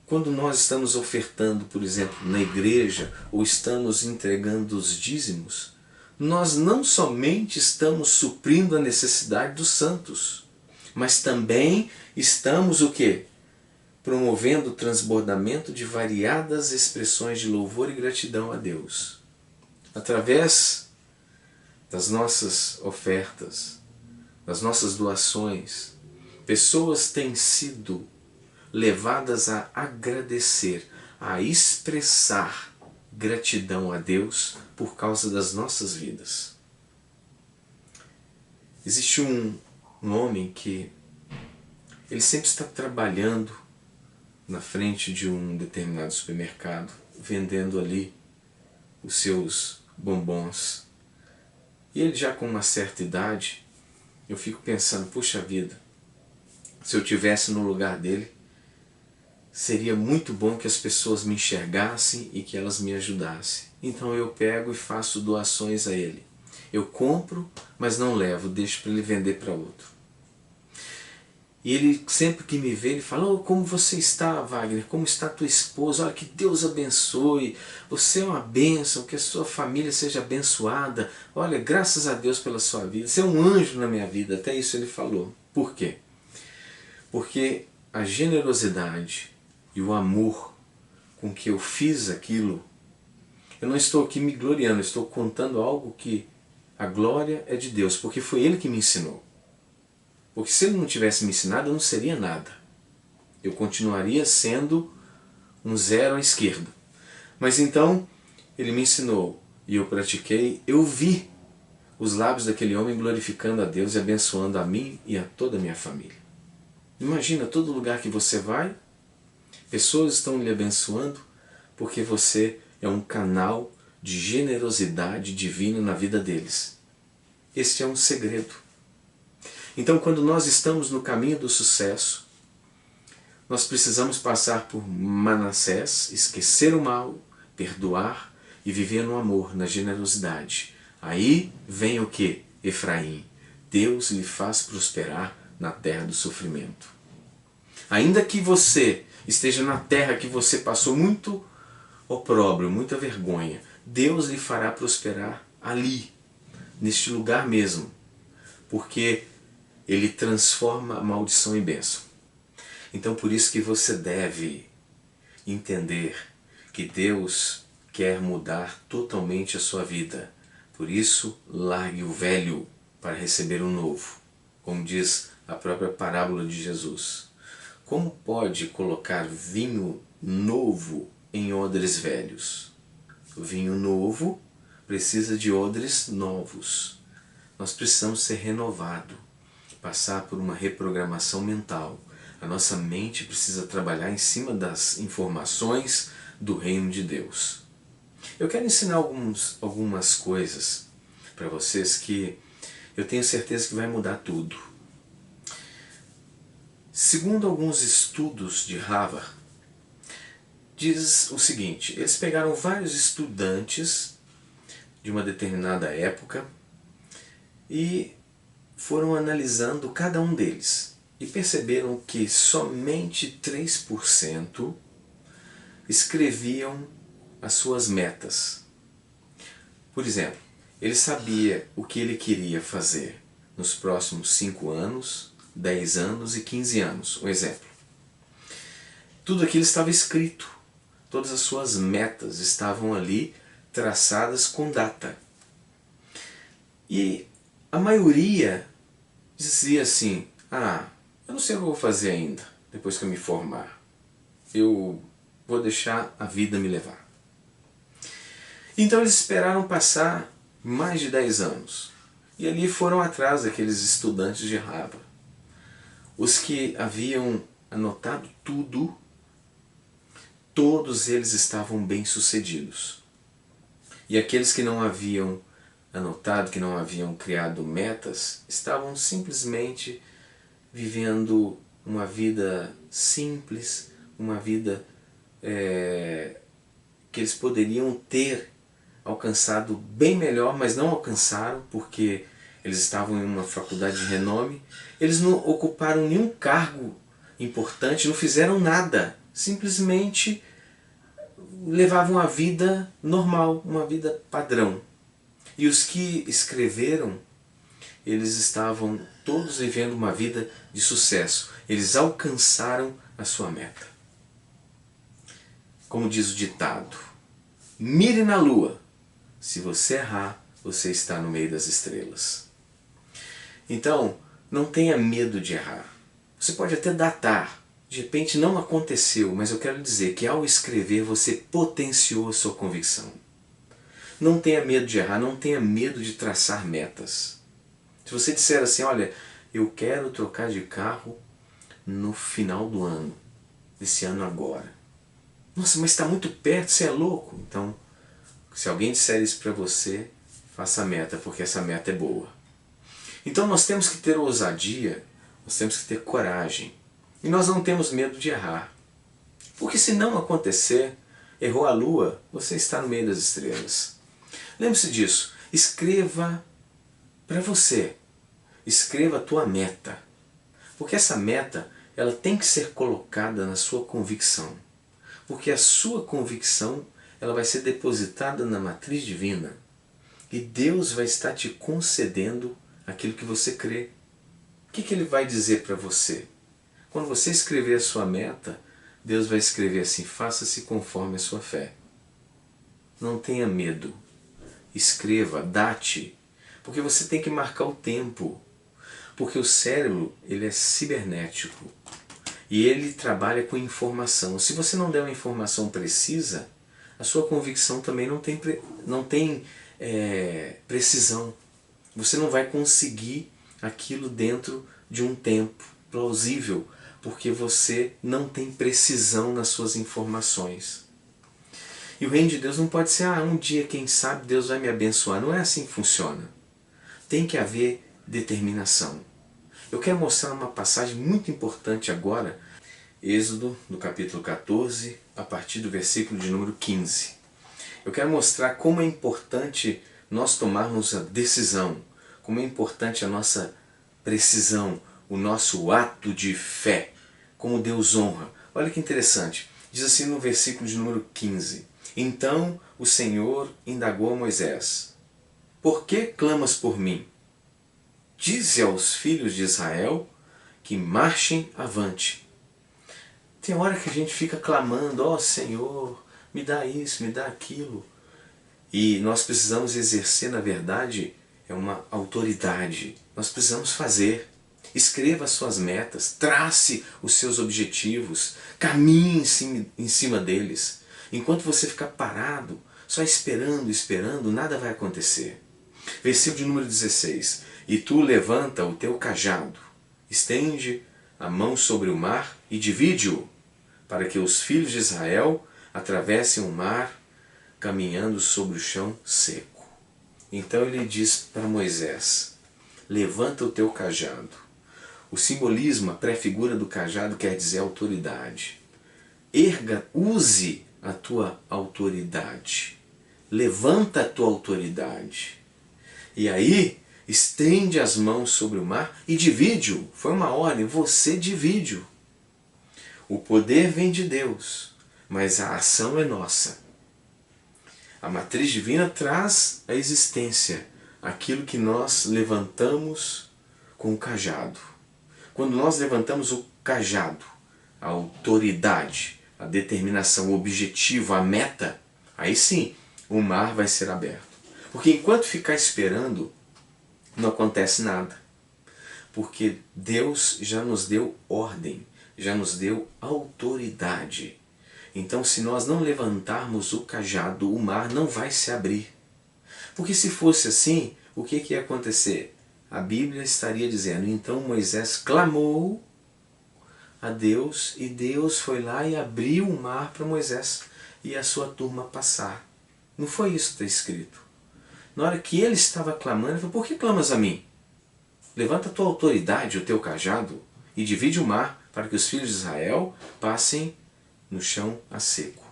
quando nós estamos ofertando, por exemplo, na igreja, ou estamos entregando os dízimos, nós não somente estamos suprindo a necessidade dos santos, mas também estamos o quê? Promovendo o transbordamento de variadas expressões de louvor e gratidão a Deus. Através das nossas ofertas, das nossas doações, pessoas têm sido levadas a agradecer, a expressar gratidão a Deus por causa das nossas vidas. Existe um homem que ele sempre está trabalhando na frente de um determinado supermercado, vendendo ali os seus bombons. E ele já com uma certa idade, eu fico pensando, puxa vida, se eu tivesse no lugar dele, seria muito bom que as pessoas me enxergassem e que elas me ajudassem. Então eu pego e faço doações a ele. Eu compro, mas não levo, deixo para ele vender para outro. E ele sempre que me vê, ele fala, oh, como você está, Wagner? Como está tua esposa? Olha, que Deus abençoe. Você é uma bênção, que a sua família seja abençoada. Olha, graças a Deus pela sua vida. Você é um anjo na minha vida. Até isso ele falou. Por quê? Porque a generosidade e o amor com que eu fiz aquilo, eu não estou aqui me gloriando, eu estou contando algo que a glória é de Deus, porque foi Ele que me ensinou. Porque se Ele não tivesse me ensinado, eu não seria nada. Eu continuaria sendo um zero à esquerda. Mas então, Ele me ensinou e eu pratiquei, eu vi os lábios daquele homem glorificando a Deus e abençoando a mim e a toda a minha família. Imagina, todo lugar que você vai, pessoas estão lhe abençoando porque você é um canal de generosidade divina na vida deles. Este é um segredo. Então, quando nós estamos no caminho do sucesso, nós precisamos passar por Manassés, esquecer o mal, perdoar e viver no amor, na generosidade. Aí vem o que? Efraim. Deus lhe faz prosperar na terra do sofrimento. Ainda que você esteja na terra que você passou muito opróbrio, muita vergonha, Deus lhe fará prosperar ali, neste lugar mesmo, porque Ele transforma a maldição em bênção. Então por isso que você deve entender que Deus quer mudar totalmente a sua vida. Por isso, largue o velho para receber o novo. Como diz a própria parábola de Jesus. Como pode colocar vinho novo em odres velhos? O vinho novo precisa de odres novos. Nós precisamos ser renovados, passar por uma reprogramação mental. A nossa mente precisa trabalhar em cima das informações do reino de Deus. Eu quero ensinar algumas coisas para vocês que eu tenho certeza que vai mudar tudo. Segundo alguns estudos de Harvard, diz o seguinte, eles pegaram vários estudantes de uma determinada época e foram analisando cada um deles e perceberam que somente 3% escreviam as suas metas. Por exemplo, ele sabia o que ele queria fazer nos próximos 5 anos, 10 anos e 15 anos. Um exemplo. Tudo aquilo estava escrito. Todas as suas metas estavam ali traçadas com data. E a maioria dizia assim, eu não sei o que eu vou fazer ainda, depois que eu me formar. Eu vou deixar a vida me levar. Então eles esperaram passar mais de 10 anos. E ali foram atrás daqueles estudantes de Harvard. Os que haviam anotado tudo, todos eles estavam bem-sucedidos. E aqueles que não haviam anotado, que não haviam criado metas, estavam simplesmente vivendo uma vida simples, uma vida que eles poderiam ter alcançado bem melhor, mas não alcançaram porque eles estavam em uma faculdade de renome. Eles não ocuparam nenhum cargo importante, não fizeram nada, simplesmente levavam a vida normal, uma vida padrão. E os que escreveram, eles estavam todos vivendo uma vida de sucesso. Eles alcançaram a sua meta. Como diz o ditado, mire na lua. Se você errar, você está no meio das estrelas. Então, não tenha medo de errar. Você pode até datar. De repente não aconteceu, mas eu quero dizer que ao escrever você potenciou a sua convicção. Não tenha medo de errar, não tenha medo de traçar metas. Se você disser assim, olha, eu quero trocar de carro no final do ano, desse ano agora. Nossa, mas está muito perto, você é louco? Então, se alguém disser isso para você, faça a meta, porque essa meta é boa. Então nós temos que ter ousadia, nós temos que ter coragem. E nós não temos medo de errar. Porque se não acontecer, errou a lua, você está no meio das estrelas. Lembre-se disso, escreva para você, escreva a tua meta. Porque essa meta, ela tem que ser colocada na sua convicção. Porque a sua convicção, ela vai ser depositada na matriz divina. E Deus vai estar te concedendo aquilo que você crê. O que Ele vai dizer para você? Quando você escrever a sua meta, Deus vai escrever assim, faça-se conforme a sua fé. Não tenha medo. Escreva, date. Porque você tem que marcar o tempo. Porque o cérebro, ele é cibernético. E ele trabalha com informação. Se você não der uma informação precisa, a sua convicção também não tem precisão. Você não vai conseguir aquilo dentro de um tempo plausível, porque você não tem precisão nas suas informações. E o reino de Deus não pode ser, um dia, quem sabe, Deus vai me abençoar. Não é assim que funciona. Tem que haver determinação. Eu quero mostrar uma passagem muito importante agora, Êxodo, no capítulo 14, a partir do versículo de número 15. Eu quero mostrar como é importante nós tomarmos a decisão, como é importante a nossa precisão, o nosso ato de fé, como Deus honra. Olha que interessante, diz assim no versículo de número 15. Então o Senhor indagou a Moisés, por que clamas por mim? Dize aos filhos de Israel que marchem avante. Tem hora que a gente fica clamando, ó Senhor, me dá isso, me dá aquilo. E nós precisamos exercer, na verdade, uma autoridade. Nós precisamos fazer. Escreva as suas metas, trace os seus objetivos, caminhe em cima deles. Enquanto você ficar parado, só esperando, nada vai acontecer. Versículo de número 16. E tu levanta o teu cajado, estende a mão sobre o mar e divide-o, para que os filhos de Israel atravessem o mar caminhando sobre o chão seco. Então ele diz para Moisés, levanta o teu cajado. O simbolismo, a pré-figura do cajado quer dizer autoridade. Erga, use a tua autoridade. Levanta a tua autoridade. E aí, estende as mãos sobre o mar e divide-o. Foi uma ordem, você divide-o. O poder vem de Deus, mas a ação é nossa. A matriz divina traz a existência, aquilo que nós levantamos com o cajado. Quando nós levantamos o cajado, a autoridade, a determinação, o objetivo, a meta, aí sim, o mar vai ser aberto. Porque enquanto ficar esperando, não acontece nada. Porque Deus já nos deu ordem, já nos deu autoridade. Então, se nós não levantarmos o cajado, o mar não vai se abrir. Porque se fosse assim, o que ia acontecer? A Bíblia estaria dizendo, então Moisés clamou a Deus, e Deus foi lá e abriu o mar para Moisés e a sua turma passar. Não foi isso que está escrito. Na hora que ele estava clamando, ele falou: por que clamas a mim? Levanta a tua autoridade, o teu cajado, e divide o mar para que os filhos de Israel passem no chão a seco.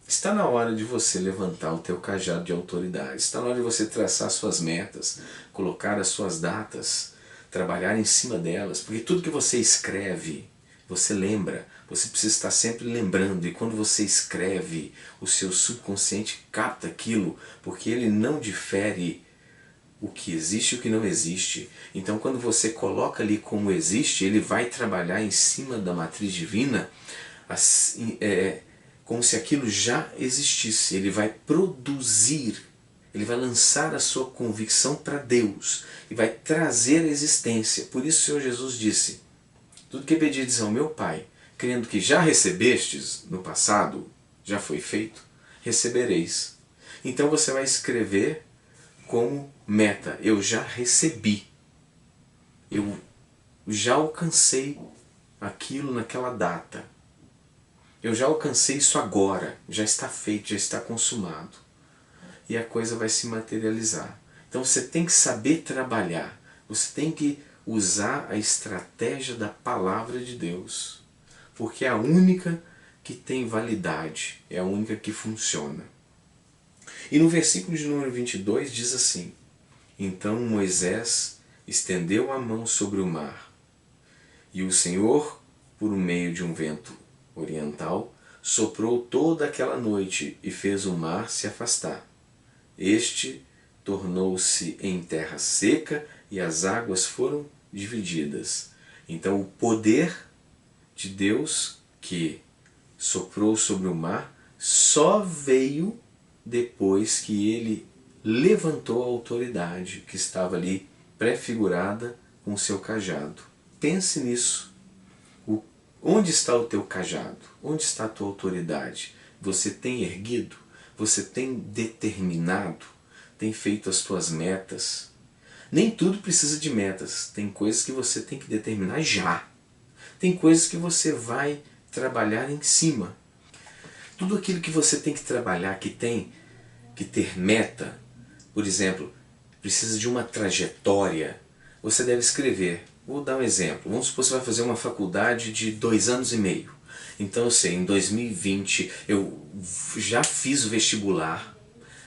Está na hora de você levantar o teu cajado de autoridade. Está na hora de você traçar suas metas, colocar as suas datas, trabalhar em cima delas, porque tudo que você escreve, você lembra. Você precisa estar sempre lembrando, e quando você escreve, o seu subconsciente capta aquilo, porque ele não difere o que existe e o que não existe. Então quando você coloca ali como existe, ele vai trabalhar em cima da matriz divina, assim, como se aquilo já existisse. Ele vai produzir, ele vai lançar a sua convicção para Deus e vai trazer a existência. Por isso o Senhor Jesus disse: tudo que pedires ao meu Pai, crendo que já recebestes no passado, já foi feito, recebereis. Então você vai escrever como meta: eu já recebi, eu já alcancei aquilo naquela data, eu já alcancei isso agora, já está feito, já está consumado. E a coisa vai se materializar. Então você tem que saber trabalhar, você tem que usar a estratégia da palavra de Deus, porque é a única que tem validade, é a única que funciona. E no versículo de número 22 diz assim: então Moisés estendeu a mão sobre o mar, e o Senhor, por meio de um vento oriental, soprou toda aquela noite e fez o mar se afastar. Este tornou-se em terra seca e as águas foram divididas. Então o poder de Deus que soprou sobre o mar só veio depois que ele levantou a autoridade que estava ali prefigurada com o seu cajado. Pense nisso. Onde está o teu cajado? Onde está a tua autoridade? Você tem erguido? Você tem determinado? Tem feito as tuas metas? Nem tudo precisa de metas. Tem coisas que você tem que determinar já. Tem coisas que você vai trabalhar em cima. Tudo aquilo que você tem que trabalhar, que tem que ter meta, por exemplo, precisa de uma trajetória, você deve escrever. Vou dar um exemplo. Vamos supor que você vai fazer uma faculdade de 2 anos e meio. Então eu sei, em 2020 eu já fiz o vestibular,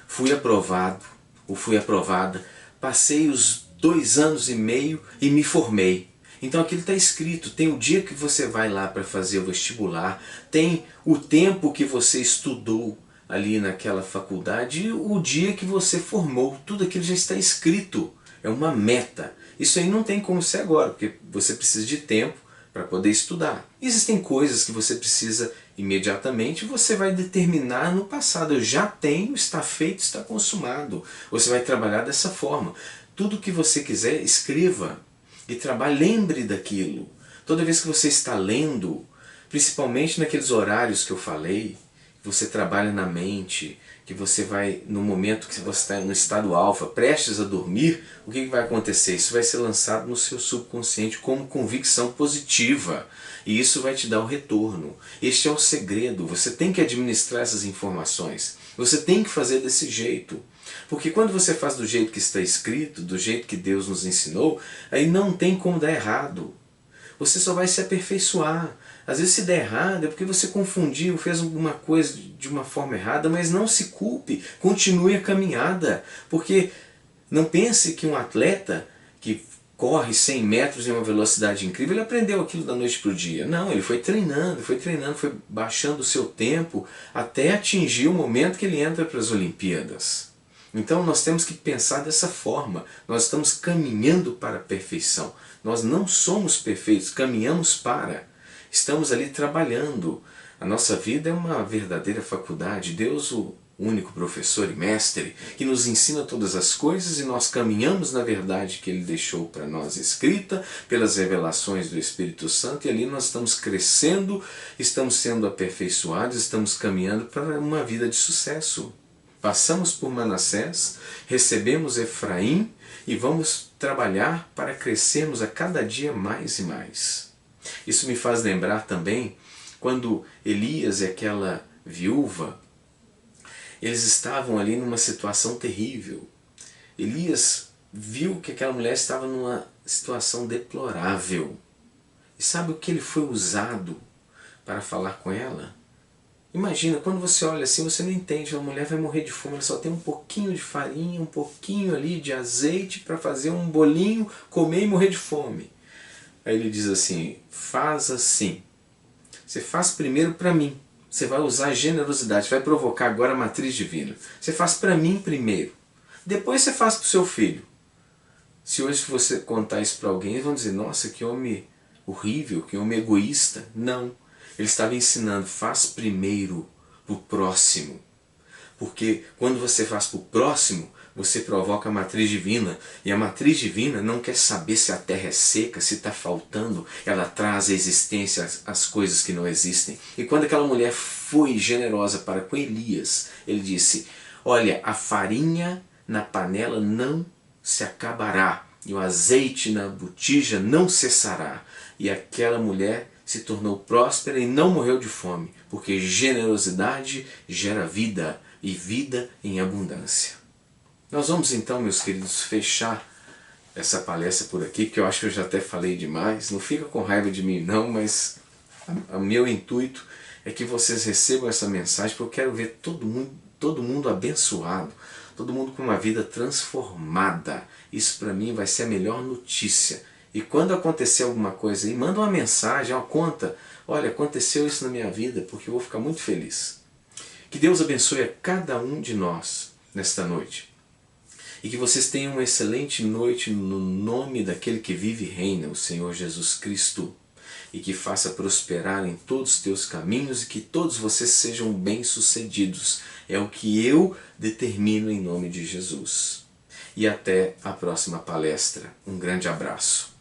fui aprovado ou fui aprovada, passei os 2 anos e meio e me formei. Então aquilo está escrito, tem o dia que você vai lá para fazer o vestibular, tem o tempo que você estudou ali naquela faculdade e o dia que você formou, tudo aquilo já está escrito, é uma meta. Isso aí não tem como ser agora, porque você precisa de tempo para poder estudar. Existem coisas que você precisa imediatamente, você vai determinar no passado. Eu já tenho, está feito, está consumado. Você vai trabalhar dessa forma. Tudo que você quiser, escreva e trabalhe, lembre daquilo. Toda vez que você está lendo, principalmente naqueles horários que eu falei, você trabalha na mente, que você vai, no momento que você está no estado alfa, prestes a dormir, o que vai acontecer? Isso vai ser lançado no seu subconsciente como convicção positiva. E isso vai te dar o retorno. Este é o segredo. Você tem que administrar essas informações. Você tem que fazer desse jeito. Porque quando você faz do jeito que está escrito, do jeito que Deus nos ensinou, aí não tem como dar errado. Você só vai se aperfeiçoar. Às vezes se der errado é porque você confundiu, fez alguma coisa de uma forma errada, mas não se culpe, continue a caminhada. Porque não pense que um atleta que corre 100 metros em uma velocidade incrível, ele aprendeu aquilo da noite para o dia. Não, ele foi treinando, foi baixando o seu tempo até atingir o momento que ele entra para as Olimpíadas. Então nós temos que pensar dessa forma, nós estamos caminhando para a perfeição. Nós não somos perfeitos, caminhamos para. Estamos ali trabalhando. A nossa vida é uma verdadeira faculdade. Deus, o único professor e mestre, que nos ensina todas as coisas e nós caminhamos na verdade que Ele deixou para nós escrita, pelas revelações do Espírito Santo, e ali nós estamos crescendo, estamos sendo aperfeiçoados, estamos caminhando para uma vida de sucesso. Passamos por Manassés, recebemos Efraim e vamos trabalhar para crescermos a cada dia mais e mais. Isso me faz lembrar também quando Elias e aquela viúva, eles estavam ali numa situação terrível. Elias viu que aquela mulher estava numa situação deplorável. E sabe o que ele foi usado para falar com ela? Imagina, quando você olha assim, você não entende, a mulher vai morrer de fome, ela só tem um pouquinho de farinha, um pouquinho ali de azeite para fazer um bolinho, comer e morrer de fome. Aí ele diz assim, faz assim, você faz primeiro para mim, você vai usar generosidade, vai provocar agora a matriz divina. Você faz para mim primeiro, depois você faz para o seu filho. Se hoje você contar isso para alguém, eles vão dizer, nossa, que homem horrível, que homem egoísta. Não. Ele estava ensinando, faz primeiro para o próximo. Porque quando você faz para o próximo, você provoca a matriz divina. E a matriz divina não quer saber se a terra é seca, se está faltando. Ela traz à existência as coisas que não existem. E quando aquela mulher foi generosa para com Elias, ele disse, olha, a farinha na panela não se acabará. E o azeite na botija não cessará. E aquela mulher se tornou próspera e não morreu de fome, porque generosidade gera vida, e vida em abundância. Nós vamos então, meus queridos, fechar essa palestra por aqui, porque eu acho que eu já até falei demais. Não fica com raiva de mim não, mas o meu intuito é que vocês recebam essa mensagem, porque eu quero ver todo mundo abençoado, todo mundo com uma vida transformada. Isso para mim vai ser a melhor notícia. E quando acontecer alguma coisa aí, manda uma mensagem, conta, olha, aconteceu isso na minha vida, porque eu vou ficar muito feliz. Que Deus abençoe a cada um de nós nesta noite. E que vocês tenham uma excelente noite no nome daquele que vive e reina, o Senhor Jesus Cristo. E que faça prosperar em todos os teus caminhos e que todos vocês sejam bem-sucedidos. É o que eu determino em nome de Jesus. E até a próxima palestra. Um grande abraço.